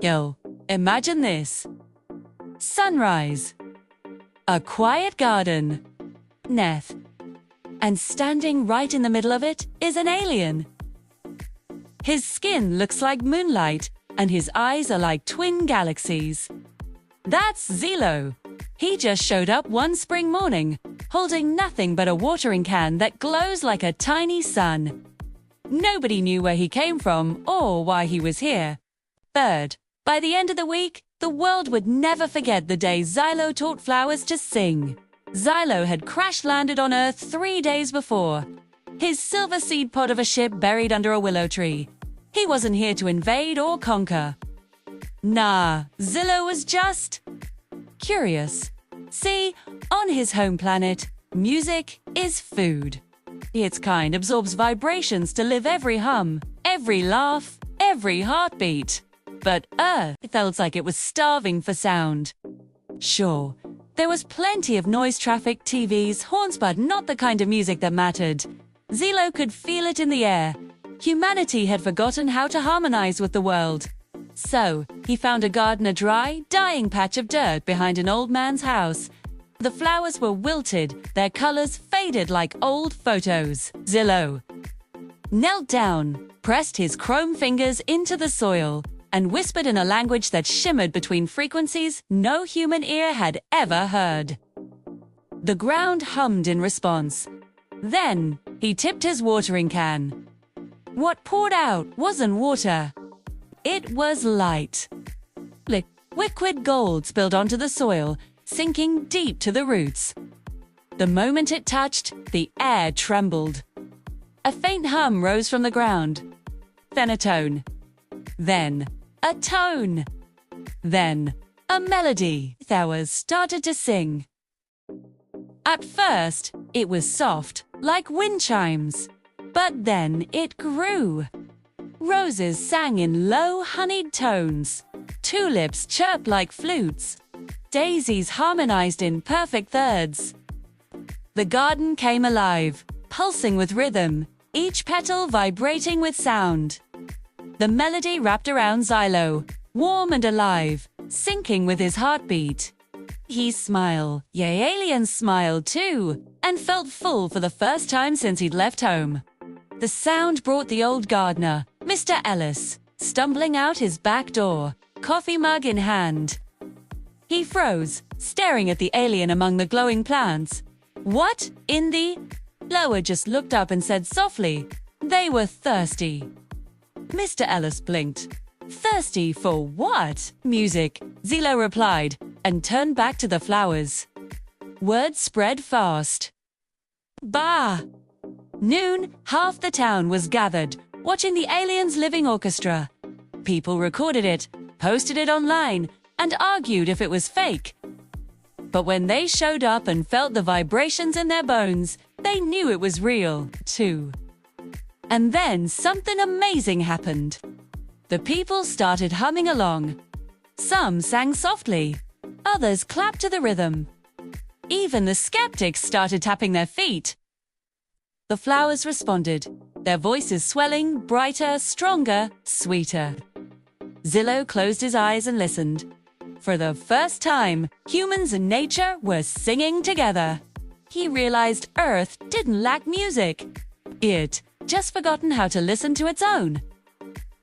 Yo, imagine this. Sunrise. A quiet garden. Neth. And standing right in the middle of it is an alien. His skin looks like moonlight, and his eyes are like twin galaxies. That's Zylo. He just showed up one spring morning, holding nothing but a watering can that glows like a tiny sun. Nobody knew where he came from or why he was here. Third, by the end of the week, the world would never forget the day Zylo taught flowers to sing. Zylo had crash-landed on Earth 3 days before. His silver seed pod of a ship buried under a willow tree. He wasn't here to invade or conquer. Nah, Zylo was just curious. See, on his home planet, music is food. Its kind absorbs vibrations to live every hum, every laugh, every heartbeat. But Earth felt like it was starving for sound. Sure, there was plenty of noise traffic, TVs, horns, but not the kind of music that mattered. Zylo could feel it in the air. Humanity had forgotten how to harmonize with the world. So, he found a garden, a dry, dying patch of dirt behind an old man's house. The flowers were wilted, their colors faded like old photos. Zylo knelt down, pressed his chrome fingers into the soil, and whispered in a language that shimmered between frequencies no human ear had ever heard. The ground hummed in response. Then, he tipped his watering can. What poured out wasn't water. It was light. Liquid gold spilled onto the soil, sinking deep to the roots. The moment it touched, the air trembled. A faint hum rose from the ground. Then a tone. Then a tone. Then a melody. Flowers started to sing. At first, it was soft, like wind chimes. But then it grew. Roses sang in low, honeyed tones. Tulips chirped like flutes. Daisies harmonized in perfect thirds. The garden came alive, pulsing with rhythm, each petal vibrating with sound. The melody wrapped around Zylo, warm and alive, syncing with his heartbeat. He smiled, yay, aliens smiled too, and felt full for the first time since he'd left home. The sound brought the old gardener, Mr. Ellis, stumbling out his back door, coffee mug in hand. He froze, staring at the alien among the glowing plants. What in the? Lower just looked up and said softly, they were thirsty. Mr. Ellis blinked. Thirsty for what? Music, Zylo replied, and turned back to the flowers. Word spread fast. Bah! Noon, half the town was gathered, watching the aliens' living orchestra. People recorded it, posted it online, and argued if it was fake. But when they showed up and felt the vibrations in their bones, they knew it was real, too. And then something amazing happened. The people started humming along. Some sang softly, others clapped to the rhythm. Even the skeptics started tapping their feet. The flowers responded, their voices swelling, brighter, stronger, sweeter. Zylo closed his eyes and listened. For the first time, humans and nature were singing together. He realized Earth didn't lack music. It just forgotten how to listen to its own.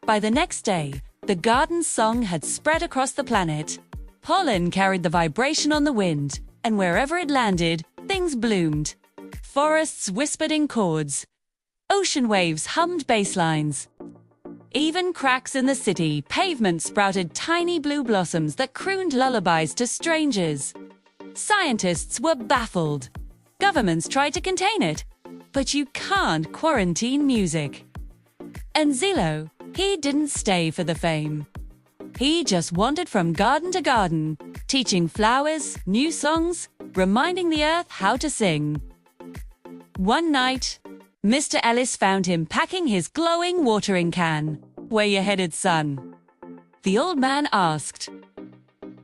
By the next day, the garden's song had spread across the planet. Pollen carried the vibration on the wind, and wherever it landed, things bloomed. Forests whispered in chords. Ocean waves hummed bass lines. Even cracks in the city pavement sprouted tiny blue blossoms that crooned lullabies to strangers. Scientists were baffled. Governments tried to contain it. But you can't quarantine music. And Zylo, he didn't stay for the fame. He just wandered from garden to garden, teaching flowers new songs, reminding the earth how to sing. One night, Mr. Ellis found him packing his glowing watering can. Where you headed, son? The old man asked.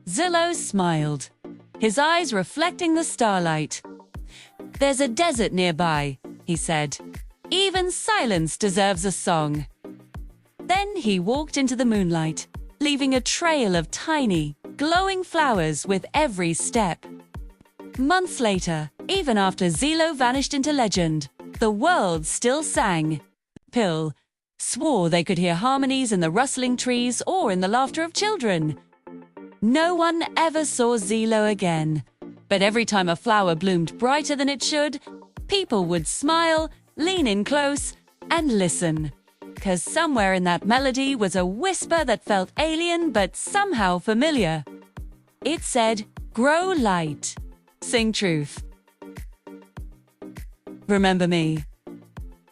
Zylo smiled, his eyes reflecting the starlight. There's a desert nearby, he said. Even silence deserves a song. Then he walked into the moonlight, leaving a trail of tiny, glowing flowers with every step. Months later, even after Zylo vanished into legend, the world still sang. People swore they could hear harmonies in the rustling trees or in the laughter of children. No one ever saw Zylo again, but every time a flower bloomed brighter than it should, people would smile, lean in close, and listen. 'Cause somewhere in that melody was a whisper that felt alien but somehow familiar. It said, "Grow light. Sing truth. Remember me."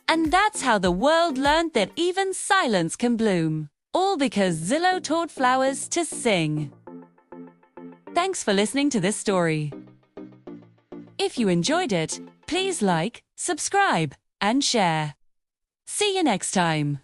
And that's how the world learned that even silence can bloom. All because Zylo taught flowers to sing. Thanks for listening to this story. If you enjoyed it, please like, subscribe, and share. See you next time.